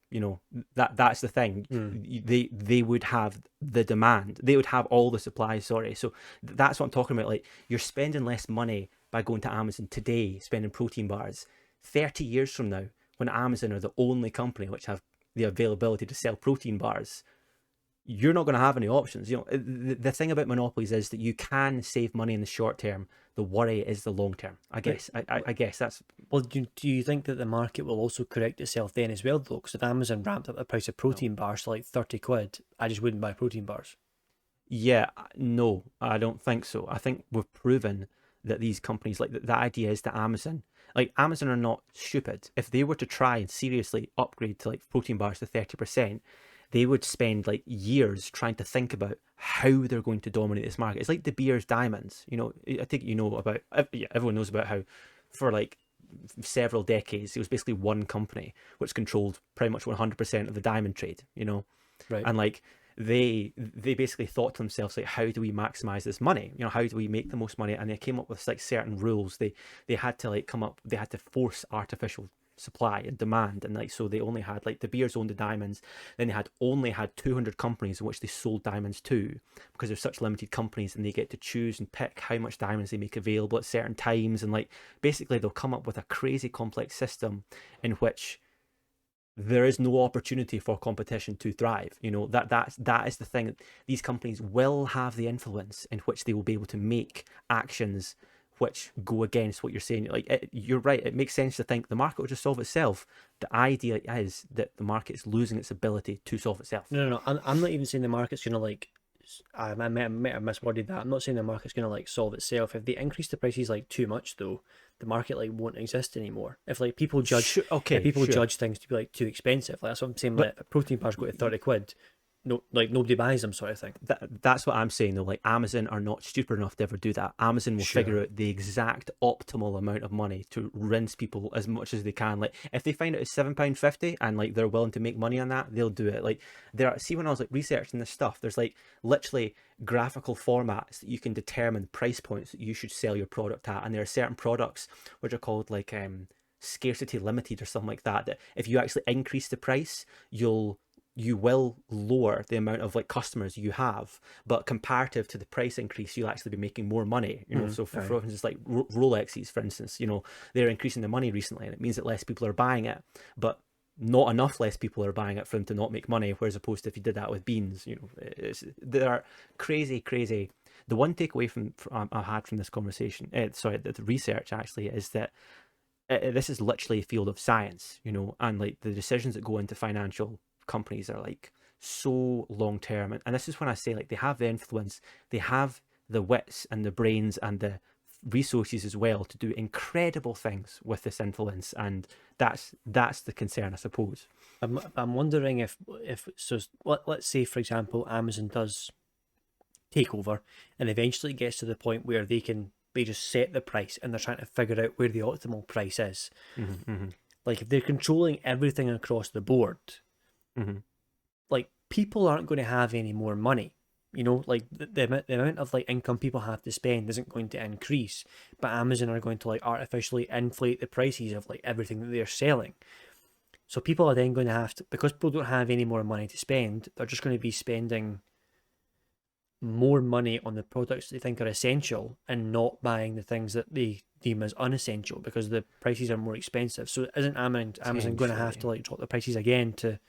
That's the thing. Hmm. They would have the demand. They would have all the supply. Sorry, so that's what I'm talking about. Like you're spending less money by going to Amazon today, spending protein bars. 30 years from now, when Amazon are the only company which have the availability to sell protein bars, you're not going to have any options. The thing about monopolies is that you can save money in the short term. The worry is the long term. I But guess. I guess that's well, do you think that the market will also correct itself then as well, though? Because if Amazon ramped up the price of no. protein bars to like 30 quid, I just wouldn't buy protein bars. Yeah, no, I don't think so. I think we've proven that these companies, like the idea is that Amazon are not stupid. If they were to try and seriously upgrade to like protein bars to 30%, they would spend like years trying to think about how they're going to dominate this market. It's like De Beers diamonds. I think about, yeah, everyone knows about how for like several decades it was basically one company which controlled pretty much 100% of the diamond trade. Right. And like they basically thought to themselves, like, how do we maximize this money? How do we make the most money? And they came up with like certain rules. They had to like they had to force artificial supply and demand, and like so they only had like De Beers owned the diamonds. Then they had only had 200 companies in which they sold diamonds to, because they're such limited companies, and they get to choose and pick how much diamonds they make available at certain times. And like basically they'll come up with a crazy complex system in which there is no opportunity for competition to thrive. That is the thing. These companies will have the influence in which they will be able to make actions which go against what you're saying. Like you're right. It makes sense to think the market will just solve itself. The idea is that the market is losing its ability to solve itself. No. I'm not even saying the market's gonna like. I might have misworded that. I'm not saying the market's gonna like solve itself. If they increase the prices like too much, though, the market like won't exist anymore. If like Sure, if okay, people sure. judge things to be like too expensive, like that's what I'm saying. But Like if protein bars go to 30 quid, no, like nobody buys them, sort of thing. that's what I'm saying though. Like Amazon are not stupid enough to ever do that. Amazon will figure Sure. out the exact optimal amount of money to rinse people as much as they can. Like if they find out it's £7.50 and like they're willing to make money on that, they'll do it. Like see, when I was like researching this stuff, there's like literally graphical formats that you can determine price points that you should sell your product at, and there are certain products which are called like scarcity limited or something like that. That if you actually increase the price, you will lower the amount of like customers you have, but comparative to the price increase, you'll actually be making more money. So Aye. for instance, like Rolexes, for instance, they're increasing their money recently, and it means that less people are buying it, but not enough less people are buying it for them to not make money. Whereas opposed to if you did that with beans, there are crazy. The one takeaway from I had from this conversation, the research actually, is that this is literally a field of science, and like the decisions that go into financial companies are like so long term. And this is when I say like they have the influence, they have the wits and the brains and the resources as well to do incredible things with this influence. And that's the concern, I suppose. I'm wondering if so. Let's say for example, Amazon does take over, and eventually it gets to the point where they just set the price and they're trying to figure out where the optimal price is. Mm-hmm, mm-hmm, Like if they're controlling everything across the board, mm-hmm. like people aren't going to have any more money. Like the amount of like income people have to spend isn't going to increase, but Amazon are going to like artificially inflate the prices of like everything that they're selling. So people are then going to have to, because people don't have any more money to spend, they're just going to be spending more money on the products they think are essential and not buying the things that they deem as unessential because the prices are more expensive. So isn't Amazon going to have Potentially. to like drop the prices again to?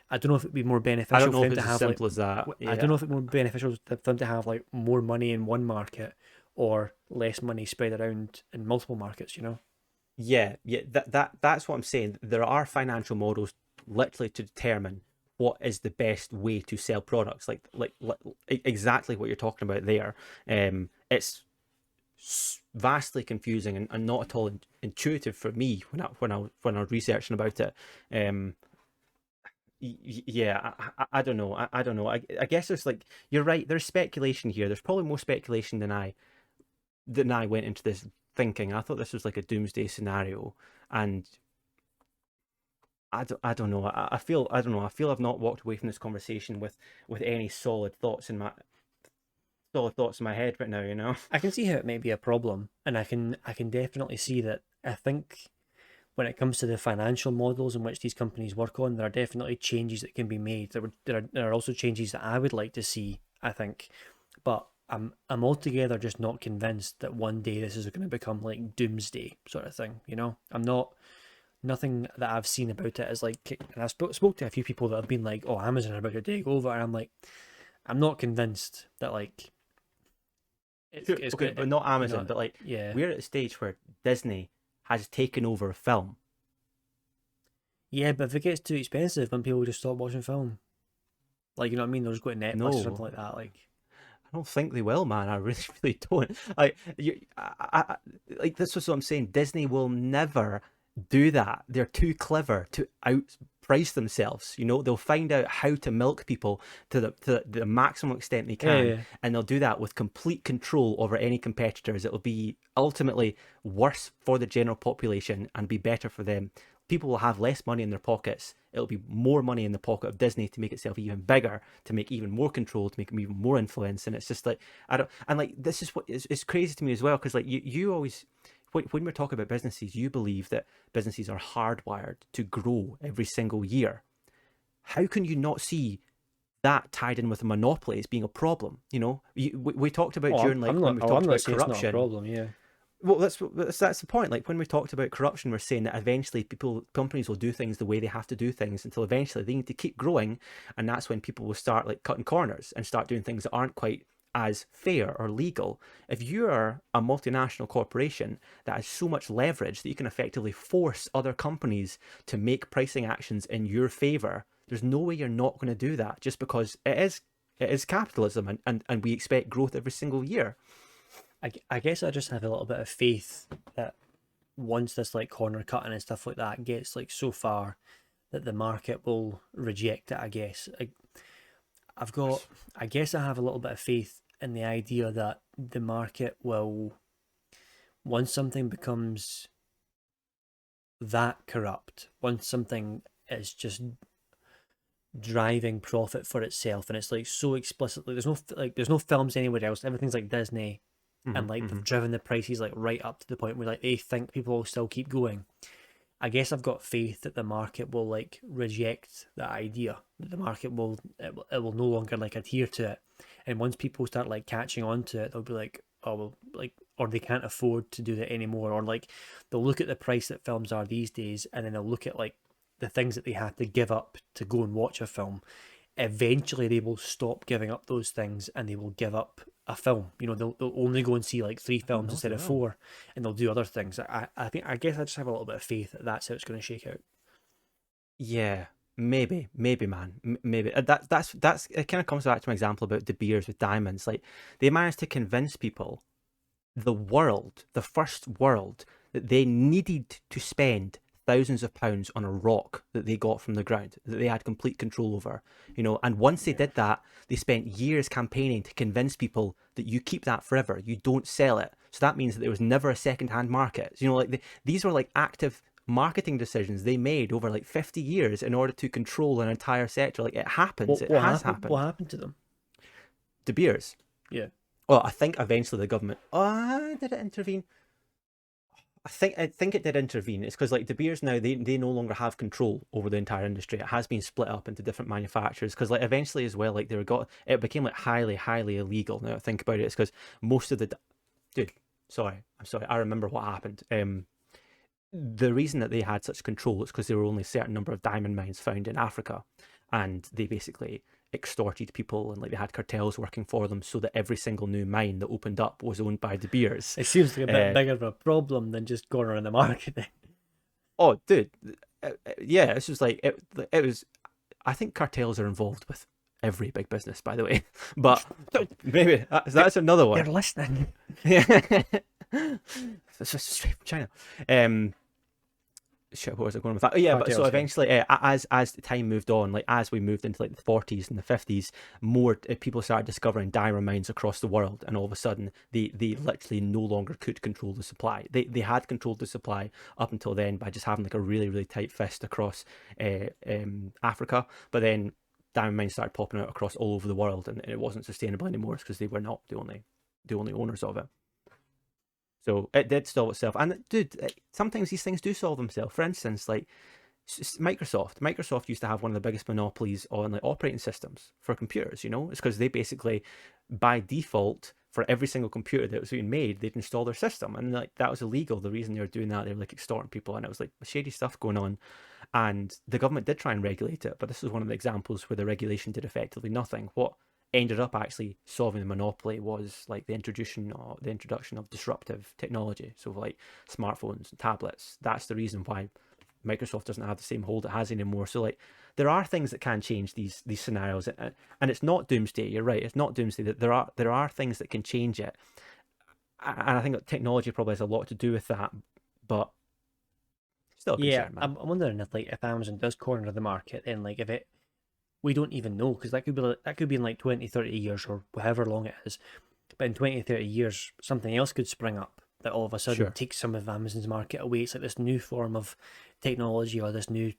I don't know if it'd be more I don't beneficial for know if them to it's as have like. simple as that. I don't know Yeah. if it's more beneficial for them to have like more money in one market or less money spread around in multiple markets. Yeah. That's what I'm saying. There are financial models literally to determine what is the best way to sell products. Exactly what you're talking about there. It's vastly confusing and not at all intuitive for me when I was researching about it. Um, yeah, I don't know. I don't know. I guess there's like you're right. There's speculation here. There's probably more speculation than I went into this thinking. I thought this was like a doomsday scenario, and I don't know. I don't know. I feel I've not walked away from this conversation with any solid thoughts in my head right now. I can see how it may be a problem, and I can definitely see that. I think when it comes to the financial models in which these companies work on, there are definitely changes that can be made. There are also changes that I would like to see, I think, but I'm altogether just not convinced that one day this is going to become like doomsday sort of thing. I'm not. Nothing that I've seen about it is like, and I spoke to a few people that have been like, "Oh, Amazon are about to take over," and I'm like, I'm not convinced that like it's Okay, going but to, not Amazon. But like yeah. we're at a stage where Disney has taken over a film. Yeah, but if it gets too expensive, then people just stop watching film. Like, you know what I mean? They'll just go to Netflix or something No, like that. Like, I don't think they will, man. I really, really don't. Like this was what I'm saying. Disney will never do that. They're too clever to outprice themselves. They'll find out how to milk people to the maximum extent they yeah, can, yeah. and they'll do that with complete control over any competitors. It'll be ultimately worse for the general population and be better for them. People will have less money in their pockets. It'll be more money in the pocket of Disney to make itself even bigger, to make even more control, to make them even more influence. And it's just like I don't. And like this is what is crazy to me as well, because like you always when we're talking about businesses, you believe that businesses are hardwired to grow every single year. How can you not see that tied in with monopolies being a problem? We talked about Oh, during like when we I'm talked not about saying it's not a corruption. problem. Yeah. Well, that's the point. Like when we talked about corruption, we're saying that eventually companies will do things the way they have to do things until eventually they need to keep growing, and that's when people will start like cutting corners and start doing things that aren't quite as fair or legal. If you are a multinational corporation that has so much leverage that you can effectively force other companies to make pricing actions in your favor, there's no way you're not going to do that just because it is capitalism, and we expect growth every single year. I guess I just have a little bit of faith that once this like corner cutting and stuff like that gets like so far that the market will reject it. I've got, I guess I have a little bit of faith in the idea that the market will, once something becomes that corrupt, once something is just driving profit for itself and it's like so explicitly there's no films anywhere else, everything's like Disney, Hmm. and like Hmm. they've driven the prices like right up to the point where like they think people will still keep going. I guess I've got faith that the market will like reject that idea, that the market it will no longer like adhere to it, and once people start like catching on to it, they'll be like, oh well, like, or they can't afford to do that anymore, or like they'll look at the price that films are these days and then they'll look at like the things that they have to give up to go and watch a film. Eventually they will stop giving up those things and they will give up a film. They'll only go and see like three I don't films know if instead they of will. four, and they'll do other things. I guess I just have a little bit of faith that that's how it's going to shake out. Yeah, maybe, man, maybe. That's it. Kind of comes back to my example about De Beers with diamonds. Like they managed to convince people, the first world, that they needed to spend thousands of pounds on a rock that they got from the ground that they had complete control over. And once they Yeah. did that, they spent years campaigning to convince people that you keep that forever, you don't sell it. So that means that there was never a second-hand market. Like these were like active marketing decisions they made over like 50 years in order to control an entire sector. Like it happens, What it what has happened? What happened. happened to them? De Beers. Yeah. Well, I think eventually the government. Did it intervene? I think it did intervene. It's because like De Beers now they no longer have control over the entire industry. It has been split up into different manufacturers because like eventually as well like it became like highly illegal. Now I think about it, it's because most of the dude. I'm sorry. I remember what happened. The reason that they had such control is because there were only a certain number of diamond mines found in Africa, and they basically extorted people and like they had cartels working for them so that every single new mine that opened up was owned by De Beers. It seems like a bit bigger of a problem than just going around the market then. Oh, dude, yeah, this was like it was. I think cartels are involved with every big business, by the way, but maybe that's another one. They're listening. Yeah, that's just straight from China. Shit, what was I going with that? Oh, yeah, but so eventually, as the time moved on, like as we moved into like the 40s and the 50s, more people started discovering diamond mines across the world, and all of a sudden, they literally no longer could control the supply. They had controlled the supply up until then by just having like a really tight fist across Africa, but then diamond mines started popping out across all over the world, and it wasn't sustainable anymore because they were not the only owners of it. So it did solve itself. And dude, sometimes these things do solve themselves. For instance, like Microsoft. Microsoft used to have one of the biggest monopolies on like operating systems for computers. You know, it's because they basically, by default, for every single computer that was being made, they'd install their system, and like that was illegal. The reason they were doing that, they were like extorting people, and it was like shady stuff going on. And the government did try and regulate it, but this is one of the examples where the regulation did effectively nothing. What ended up actually solving the monopoly was like the introduction of disruptive technology, so like smartphones and tablets. That's the reason why Microsoft doesn't have the same hold it has anymore. So like there are things that can change these scenarios, and it's not doomsday. You're right, it's not doomsday. That there are things that can change it, and I think that technology probably has a lot to do with that, but still a concern, man. I'm wondering if Amazon does corner the market, then like if it, we don't even know, because that could be in like 20-30 years or however long it is, but in 20-30 years something else could spring up that all of a sudden takes some of Amazon's market away. It's like this new form of technology or this new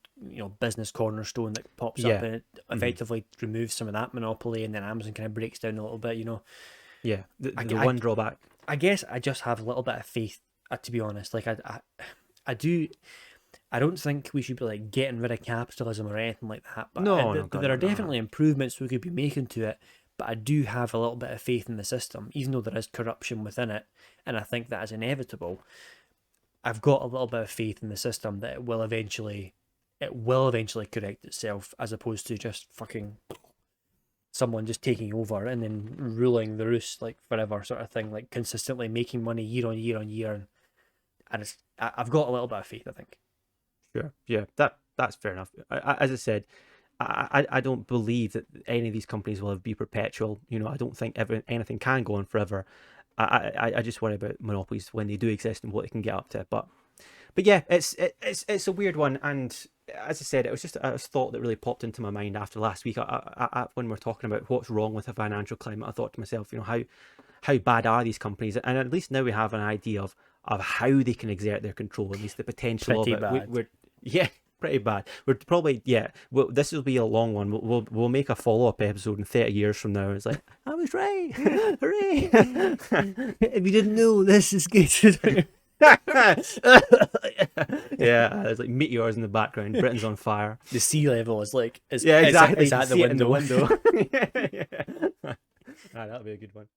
business cornerstone that pops up, and it effectively removes some of that monopoly, and then Amazon kind of breaks down a little bit. Yeah, the one drawback, I guess I just have a little bit of faith, to be honest. Like I do. I don't think we should be like getting rid of capitalism or anything like that. But there are definitely improvements we could be making to it. But I do have a little bit of faith in the system, even though there is corruption within it, and I think that is inevitable. I've got a little bit of faith in the system that it will eventually correct itself, as opposed to just fucking someone just taking over and then ruling the roost like forever, sort of thing, like consistently making money year on year on year. And I've got a little bit of faith, I think. Sure. Yeah, that's fair enough. As I said, I don't believe that any of these companies will be perpetual. I don't think anything can go on forever. I just worry about monopolies when they do exist and what they can get up to. But yeah, it's a weird one. And as I said, it was just a thought that really popped into my mind after last week. When we're talking about what's wrong with the financial climate, I thought to myself, how bad are these companies? And at least now we have an idea of how they can exert their control, at least the potential pretty of it. Bad. Yeah, pretty bad. We're probably, well, this will be a long one. We'll make a follow-up episode in 30 years from now. It's like, I was right. Hooray. If you didn't know, this is good. Yeah, there's like meteors in the background. Britain's on fire. The sea level is exactly. It's at the window. Yeah. That'll be a good one.